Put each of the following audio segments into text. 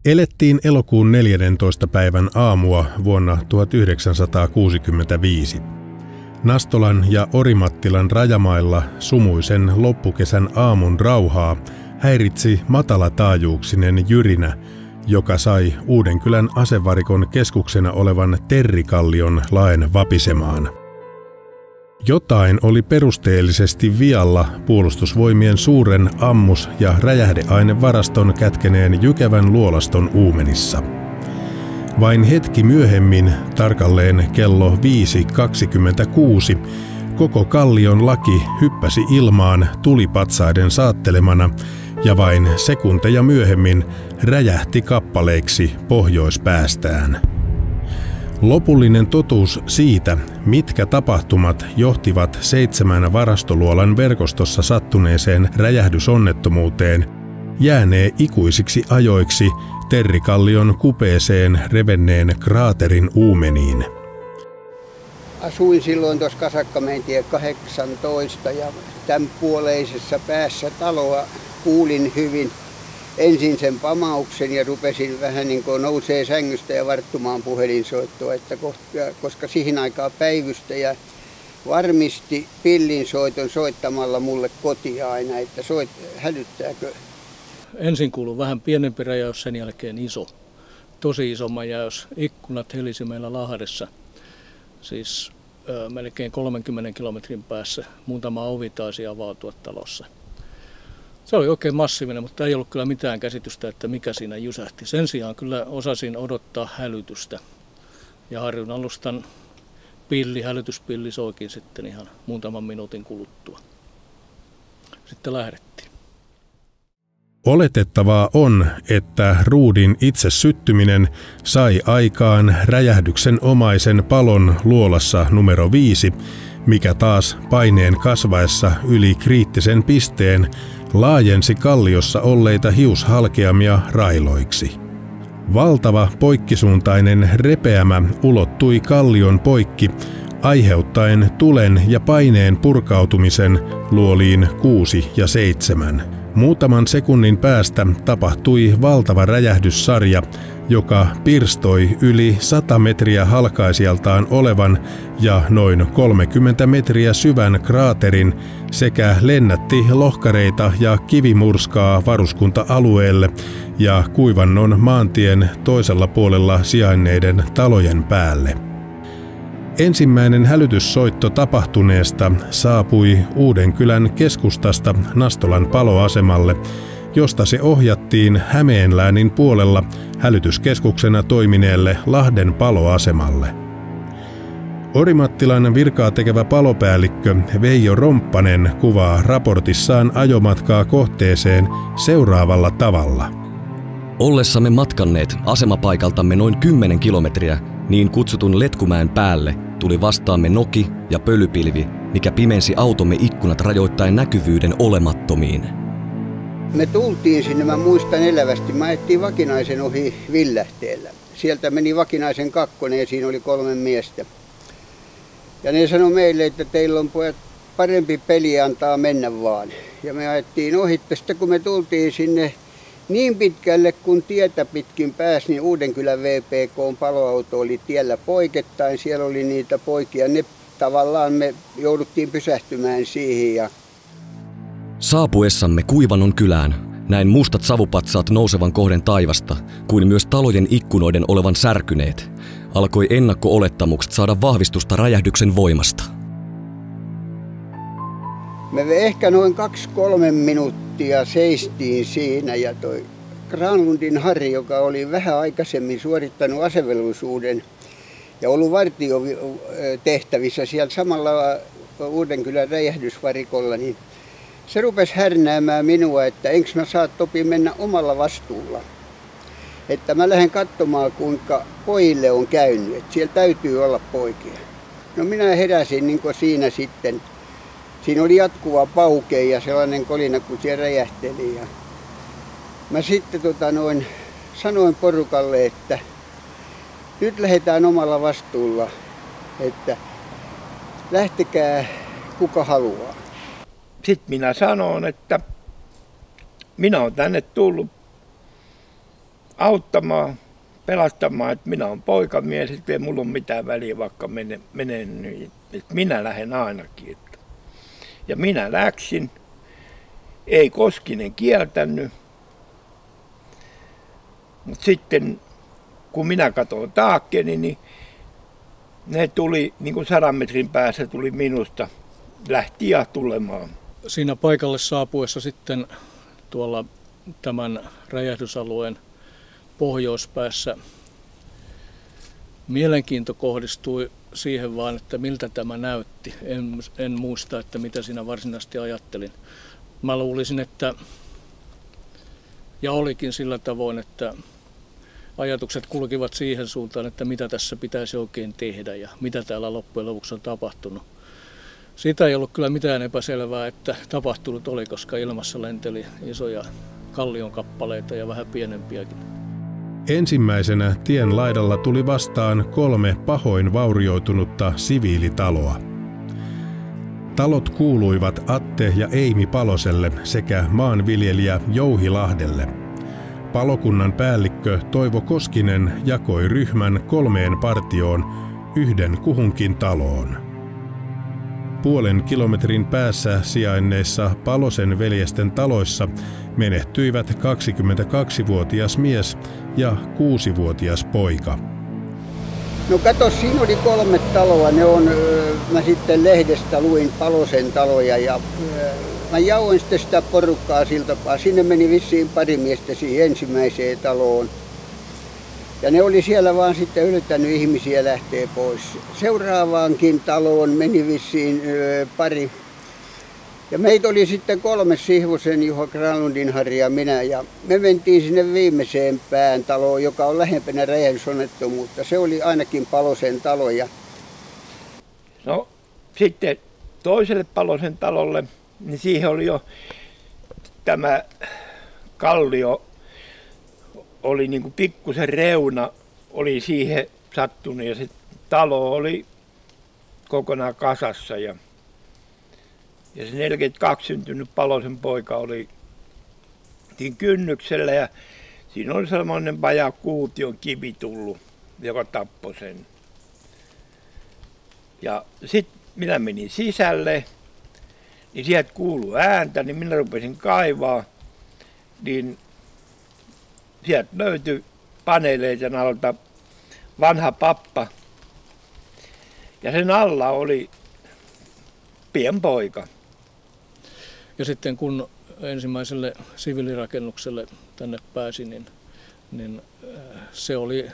Elettiin elokuun 14. päivän aamua vuonna 1965. Nastolan ja Orimattilan rajamailla sumuisen loppukesän aamun rauhaa häiritsi matalataajuuksinen jyrinä, joka sai Uudenkylän asevarikon keskuksena olevan Terrikallion laen vapisemaan. Jotain oli perusteellisesti vialla Puolustusvoimien suuren ammus- ja räjähdeainevaraston kätkeneen Jykevän luolaston uumenissa. Vain hetki myöhemmin, tarkalleen kello 5.26, koko kallion laki hyppäsi ilmaan tulipatsaiden saattelemana ja vain sekunteja myöhemmin räjähti kappaleiksi pohjoispäästään. Lopullinen totuus siitä, mitkä tapahtumat johtivat 7 varastoluolan verkostossa sattuneeseen räjähdysonnettomuuteen, jäänee ikuisiksi ajoiksi Terrikallion kupeeseen revenneen kraaterin uumeniin. Asuin silloin tuossa Kasakkamäentie 18 ja tämän puoleisessa päässä taloa kuulin hyvin ensin sen pamauksen ja rupesin vähän niin kuin nousee sängystä ja varttumaan puhelinsoittoa, että koska siihen aikaan päivystäjä varmisti pillinsoiton soittamalla mulle kotia aina, että hälyttääkö. Ensin kuului vähän pienempi räjäys, sen jälkeen iso, tosi iso majaus. Ikkunat helisi meillä Lahdessa, siis melkein 30 kilometrin päässä. Muutama ovi taisi avautua talossa. Se oli oikein massiivinen, mutta ei ollut kyllä mitään käsitystä, että mikä siinä jysähti. Sen sijaan kyllä osasin odottaa hälytystä. Ja Harjun alustan hälytyspilli soikin sitten ihan muutaman minuutin kuluttua. Sitten lähdettiin. Oletettavaa on, että ruudin itse syttyminen sai aikaan räjähdyksen omaisen palon luolassa numero 5, mikä taas paineen kasvaessa yli kriittisen pisteen laajensi kalliossa olleita hiushalkeamia railoiksi. Valtava poikkisuuntainen repeämä ulottui kallion poikki, aiheuttaen tulen ja paineen purkautumisen luoliin 6 ja 7. Muutaman sekunnin päästä tapahtui valtava räjähdyssarja, joka pirstoi yli 100 metriä halkaisijaltaan olevan ja noin 30 metriä syvän kraaterin sekä lennätti lohkareita ja kivimurskaa varuskunta-alueelle ja Kuivannon maantien toisella puolella sijainneiden talojen päälle. Ensimmäinen hälytyssoitto tapahtuneesta saapui Uudenkylän keskustasta Nastolan paloasemalle, josta se ohjattiin Hämeenläänin puolella hälytyskeskuksena toimineelle Lahden paloasemalle. Orimattilan virkaa tekevä palopäällikkö Veijo Romppanen kuvaa raportissaan ajomatkaa kohteeseen seuraavalla tavalla. Ollessamme matkanneet asemapaikaltamme noin 10 kilometriä niin kutsutun Letkumäen päälle tuli vastaamme noki ja pölypilvi, mikä pimensi automme ikkunat rajoittaen näkyvyyden olemattomiin. Me tultiin sinne, mä muistan elävästi, mä ajettiin Vakinaisen ohi Villähteellä. Sieltä meni Vakinaisen 2 ja siinä oli 3 miestä. Ja ne sanoi meille, että teillä on pojat parempi peli, antaa mennä vaan. Ja me ajettiin ohi, sitten kun me tultiin sinne niin pitkälle kun tietä pitkin pääsi, niin Uudenkylän VPK:n paloauto oli tiellä poikettain. Siellä oli niitä poikia. Ne tavallaan me jouduttiin pysähtymään siihen. Saapuessamme Kuivannon kylään näin mustat savupatsaat nousevan kohden taivasta, kuin myös talojen ikkunoiden olevan särkyneet. Alkoi ennakko-olettamukset saada vahvistusta räjähdyksen voimasta. Me ehkä noin 2-3 minuuttia seistiin siinä ja toi Granlundin Harri, joka oli vähän aikaisemmin suorittanut asevelvollisuuden ja ollut vartiotehtävissä siellä samalla Uudenkylän räjähdysvarikolla, niin se rupesi härnäämään minua, että enkö mä saa Topi mennä omalla vastuulla. Että mä lähden katsomaan, kuinka pojille on käynyt, että siellä täytyy olla poikia. No minä heräsin niin kuin siinä sitten. Siinä oli jatkuva pauke ja sellainen kolina, kun siellä räjähteli. Ja mä sitten sanoin porukalle, että nyt lähdetään omalla vastuulla, että lähtekää kuka haluaa. Sitten minä sanon, että minä olen tänne tullut auttamaan, pelastamaan, että minä olen poikamies, että ei mulla ole mitään väliä, vaikka menen niin, että minä lähden ainakin. Ja minä läksin, ei Koskinen kieltänyt, mutta sitten kun minä katsoin taakkeni, niin ne tuli, niin kuin 100 metrin päässä tuli minusta, lähti ja tulemaan. Siinä paikalle saapuessa sitten tuolla tämän räjähdysalueen pohjoispäässä mielenkiinto kohdistui siihen vaan, että miltä tämä näytti. En muista, että mitä siinä varsinaisesti ajattelin. Mä luulisin, että, ja olikin sillä tavoin, että ajatukset kulkivat siihen suuntaan, että mitä tässä pitäisi oikein tehdä ja mitä täällä loppujen lopuksi on tapahtunut. Siitä ei ollut kyllä mitään epäselvää, että tapahtunut oli, koska ilmassa lenteli isoja kallionkappaleita ja vähän pienempiäkin. Ensimmäisenä tien laidalla tuli vastaan 3 pahoin vaurioitunutta siviilitaloa. Talot kuuluivat Atte ja Eimi Paloselle sekä maanviljelijä Jouhi Lahdelle. Palokunnan päällikkö Toivo Koskinen jakoi ryhmän 3 partioon, 1 kuhunkin taloon. Puolen kilometrin päässä sijainneissa Palosen veljesten taloissa menehtyivät 22-vuotias mies ja 6-vuotias poika. No kato, siinä oli 3 taloa. Mä sitten lehdestä luin Palosen taloja ja mä jaoin sitten sitä porukkaa siltä. Sinne meni vissiin pari miestä siihen ensimmäiseen taloon. Ja ne oli siellä vaan sitten yrittänyt ihmisiä lähteä pois. Seuraavaankin taloon meni vissiin pari. Ja meitä oli sitten 3, Sihvosen Juha, Granlundin Harri ja minä. Ja me mentiin sinne viimeiseen pään taloon, joka on lähempänä räjähdysonnettomuutta. Se oli ainakin Palosen talo. No sitten toiselle Palosen talolle, niin siihen oli jo tämä kallio. Oli niin kuin pikkusen reuna, oli siihen sattunut ja se talo oli kokonaan kasassa. Ja se 42 syntynyt Palosen poika oli kynnyksellä ja siinä oli sellainen vajaa kuution kivi tullut, joka tappoi sen. Ja sitten minä menin sisälle, niin sieltä kuului ääntä, niin minä rupesin kaivaa, niin sieltä löytyi paneeleiden alta vanha pappa ja sen alla oli pienpoika. Ja sitten kun ensimmäiselle siviilirakennukselle tänne pääsi, niin se oli,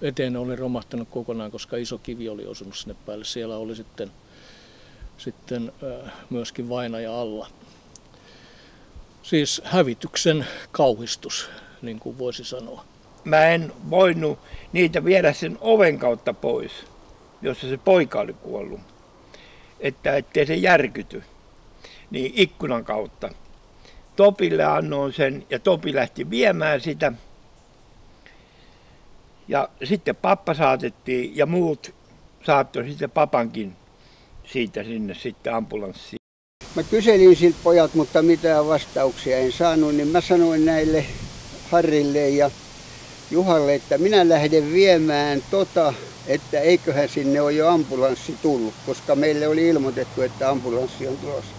eteen oli romahtanut kokonaan, koska iso kivi oli osunut sinne päälle. Siellä oli sitten myöskin vainaja alla. Siis hävityksen kauhistus, niin kuin voisi sanoa. Mä en voinut niitä viedä sen oven kautta pois, jossa se poika oli kuollut, ettei se järkyty. Niin ikkunan kautta. Topille annoin sen ja Topi lähti viemään sitä. Ja sitten pappa saatettiin ja muut saattoi sitten papankin siitä sinne sitten ambulanssiin. Mä kyselin siltä pojat, mutta mitään vastauksia en saanut, niin mä sanoin näille Harrille ja Juhalle, että minä lähden viemään että eiköhän sinne ole jo ambulanssi tullut, koska meille oli ilmoitettu, että ambulanssi on tulossa.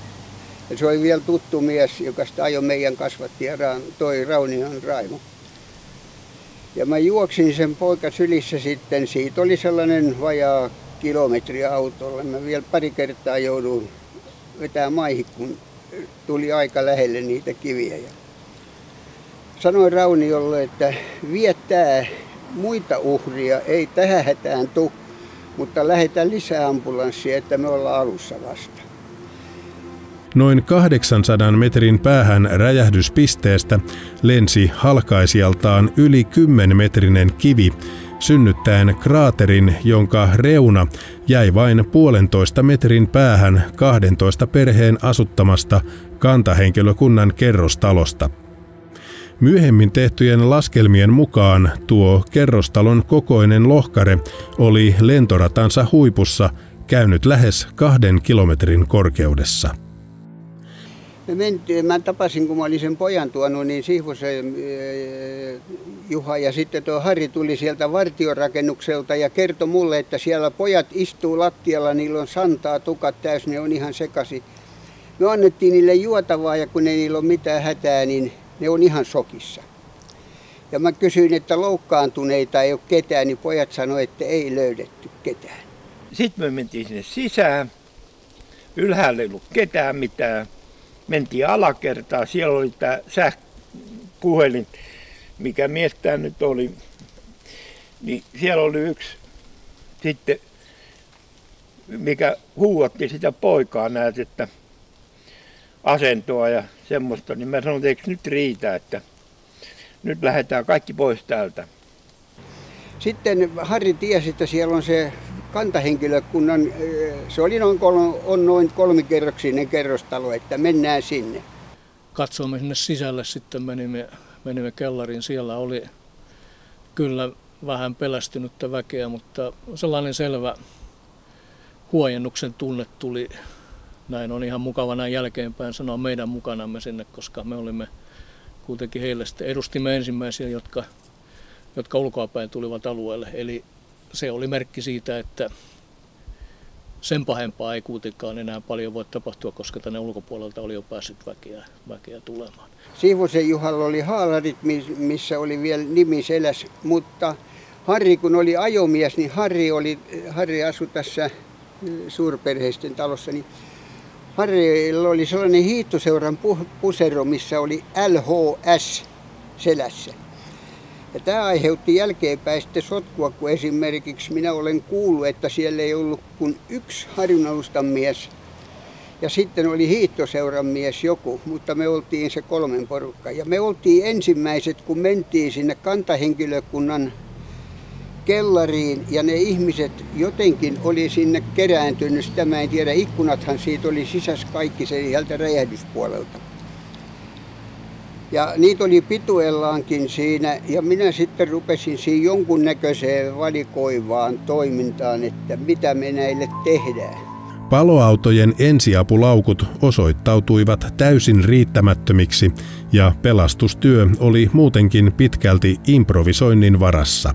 Ja se oli vielä tuttu mies, joka sitä ajoi meidän kasvattia, toi Raunion Raimo. Ja mä juoksin sen poika sylissä sitten, siitä oli sellainen vajaa kilometri autolla. Mä vielä pari kertaa jouduin vetämään maihin, kun tuli aika lähelle niitä kiviä. Ja sanoin Rauniolle, että viettää muita uhria, ei tähän hätään tule, mutta lähetään lisää ambulanssia, että me ollaan alussa vasta. Noin 800 metrin päähän räjähdyspisteestä lensi halkaisijaltaan yli 10-metrinen kivi, synnyttäen kraaterin, jonka reuna jäi vain 1,5 metrin päähän 12 perheen asuttamasta kantahenkilökunnan kerrostalosta. Myöhemmin tehtyjen laskelmien mukaan tuo kerrostalon kokoinen lohkare oli lentoratansa huipussa käynyt lähes 2 kilometrin korkeudessa. Mä tapasin, kun mä olin sen pojan tuonut, niin Sihvosen Juha ja sitten tuo Harri tuli sieltä vartiorakennukselta ja kertoi mulle, että siellä pojat istuu lattialla, niillä on santaa, tukat täys, ne on ihan sekaisin. Me annettiin niille juotavaa ja kun ei niillä ole mitään hätää, niin ne on ihan sokissa. Ja mä kysyin, että loukkaantuneita ei ole ketään, niin pojat sanoi, että ei löydetty ketään. Sitten me mentiin sinne sisään. Ylhäällä ei ollut ketään mitään. Mentiin alakertaan. Siellä oli tämä sähköpuhelin, mikä mies tämä nyt oli. Niin siellä oli yksi sitten, mikä huuotti sitä poikaa näet, että asentoa ja semmoista. Niin mä sanoin, että eikö nyt riitä, että nyt lähdetään kaikki pois täältä. Sitten Harri tiesi, että siellä on se kantahenkilökunnan, se oli noin 3-kerroksinen kerrostalo, että mennään sinne. Katsoimme sinne sisälle, sitten menimme kellariin. Siellä oli kyllä vähän pelästynyttä väkeä, mutta sellainen selvä huojennuksen tunne tuli. Näin on ihan mukava näin jälkeenpäin sanoa meidän mukanamme sinne, koska me olimme kuitenkin heille sitten edustimme ensimmäisiä, jotka ulkoapäin tulivat alueelle. Eli se oli merkki siitä, että sen pahempaa ei kuitenkaan enää paljon voi tapahtua, koska tänne ulkopuolelta oli jo päässyt väkeä tulemaan. Siivosen Juhalla oli haalarit, missä oli vielä nimi selässä, mutta Harri kun oli ajomies, niin Harri asui tässä suurperheisten talossa, niin Harrilla oli sellainen hiihtoseuran pusero, missä oli LHS selässä. Ja tämä aiheutti jälkeenpäin sitten sotkua, kun esimerkiksi minä olen kuullut, että siellä ei ollut kuin yksi harjunalustan mies ja sitten oli hiihtoseuran mies joku, mutta me oltiin se 3 porukka. Ja me oltiin ensimmäiset, kun mentiin sinne kantahenkilökunnan kellariin ja ne ihmiset jotenkin oli sinne kerääntynyt, sitä mä en tiedä, ikkunathan siitä oli sisässä kaikki sieltä räjähdyspuolelta. Ja niitä oli pituellaankin siinä ja minä sitten rupesin siinä jonkunnäköiseen valikoivaan toimintaan, että mitä me näille tehdään. Paloautojen ensiapulaukut osoittautuivat täysin riittämättömiksi ja pelastustyö oli muutenkin pitkälti improvisoinnin varassa.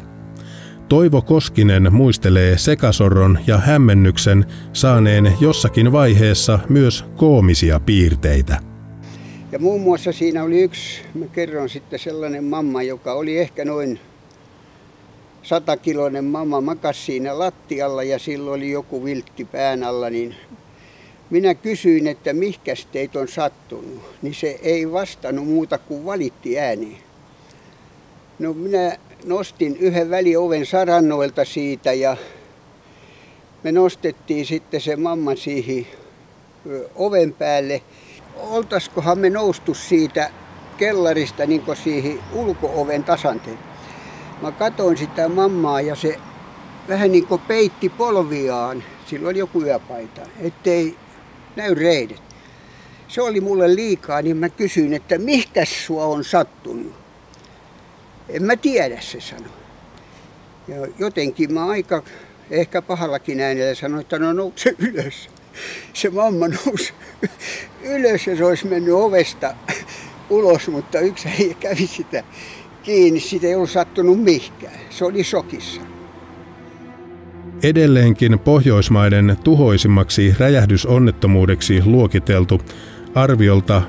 Toivo Koskinen muistelee sekasorron ja hämmennyksen saaneen jossakin vaiheessa myös koomisia piirteitä. Ja muun muassa siinä oli yksi, mä kerron sitten sellainen mamma, joka oli ehkä noin 100-kiloinen mamma, makasi siinä lattialla ja silloin oli joku viltti pään alla, niin minä kysyin, että mihkäs teitä on sattunut, niin se ei vastannut muuta kuin valitti ääneen. No minä nostin yhden välioven sarannoilta siitä ja me nostettiin sitten se mamma siihen oven päälle. Oltaisikohan me noustu siitä kellarista niin kuin siihen ulko-oven tasanteen. Mä katsoin sitä mammaa ja se vähän niin kuin peitti polviaan. Sillä oli joku yöpaita, ettei näy reidet. Se oli mulle liikaa, niin mä kysyin, että mihkäs sua on sattunut. En mä tiedä, se sanoi. Ja jotenkin mä aika ehkä pahallakin äänellä sanoin, että no nouse ylös. Se mamma nousi ylös ja se olisi mennyt ovesta ulos, mutta yksi ei kävi sitä kiinni. Siitä ei ollut sattunut mihinkään. Se oli shokissa. Edelleenkin Pohjoismaiden tuhoisimmaksi räjähdysonnettomuudeksi luokiteltu arviolta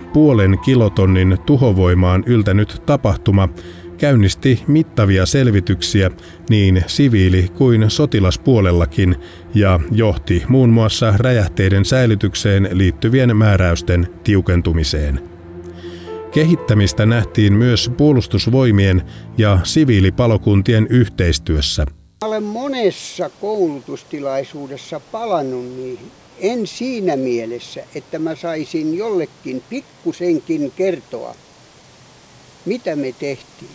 0,5 kilotonnin tuhovoimaan yltänyt tapahtuma käynnisti mittavia selvityksiä niin siviili- kuin sotilaspuolellakin ja johti muun muassa räjähteiden säilytykseen liittyvien määräysten tiukentumiseen. Kehittämistä nähtiin myös puolustusvoimien ja siviilipalokuntien yhteistyössä. Olen monessa koulutustilaisuudessa palannut niihin. En siinä mielessä, että mä saisin jollekin pikkusenkin kertoa, mitä me tehtiin,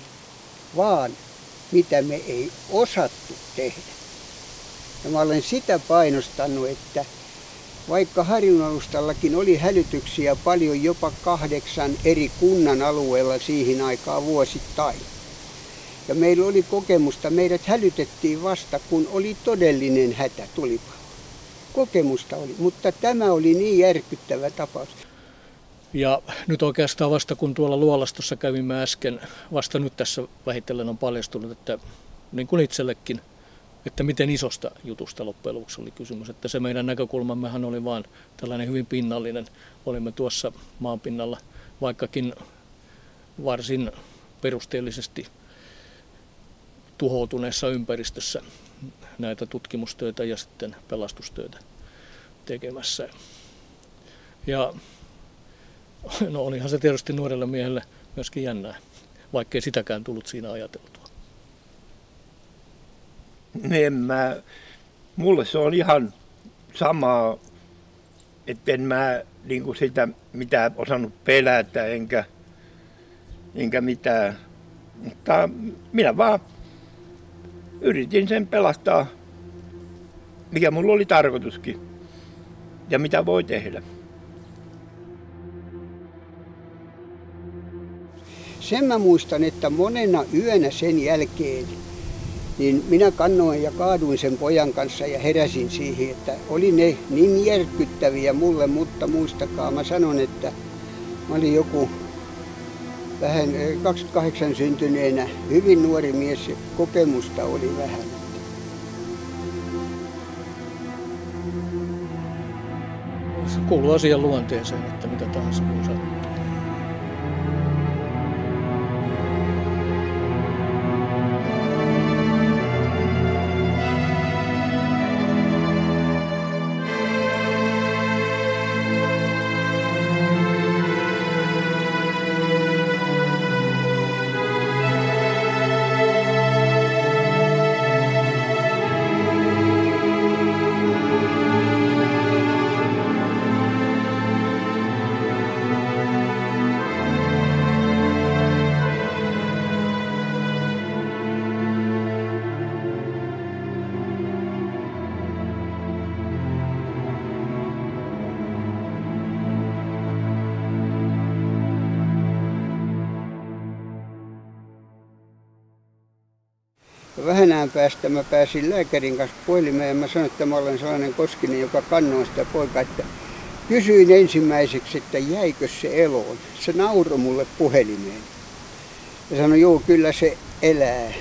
vaan mitä me ei osattu tehdä. Ja mä olen sitä painostanut, että vaikka Harjunalustallakin oli hälytyksiä paljon, jopa 8 eri kunnan alueella siihen aikaan vuosittain. Ja meillä oli kokemusta, meidät hälytettiin vasta, kun oli todellinen hätä, tulipalo. Kokemusta oli, mutta tämä oli niin järkyttävä tapaus. Ja nyt oikeastaan vasta kun tuolla Luolastossa kävimme äsken, vasta nyt tässä vähitellen on paljastunut, että niin kuin itsellekin, että miten isosta jutusta loppujen lopuksi oli kysymys. Että se meidän näkökulmammehan oli vaan tällainen hyvin pinnallinen. Olimme tuossa maanpinnalla, vaikkakin varsin perusteellisesti tuhoutuneessa ympäristössä näitä tutkimustöitä ja sitten pelastustöitä tekemässä. Ja no olihan se tietysti nuorelle miehelle myöskin jännää, vaikkei sitäkään tullut siinä ajateltua. Mulle se on ihan sama, että en mä niinku sitä mitään osannut pelätä enkä mitään. Mutta minä vaan yritin sen pelastaa, mikä mulla oli tarkoituskin ja mitä voi tehdä. Sen mä muistan, että monena yönä sen jälkeen niin minä kannoin ja kaaduin sen pojan kanssa ja heräsin siihen, että oli ne niin järkyttäviä mulle, mutta muistakaa, mä sanon, että mä olin joku vähän 28 syntyneenä, hyvin nuori mies, kokemusta oli vähän. Se kuuluu asian luonteeseen, että mitä tahansa voi sanoa. Vähän ajan päästä mä pääsin lääkärin kanssa puhelimeen ja mä sanoin, että mä olen sellainen Koskinen, joka kannoo sitä poikaa, että kysyin ensimmäiseksi, että jäikö se eloon. Se nauroi mulle puhelimeen ja sanoi, joo, kyllä se elää.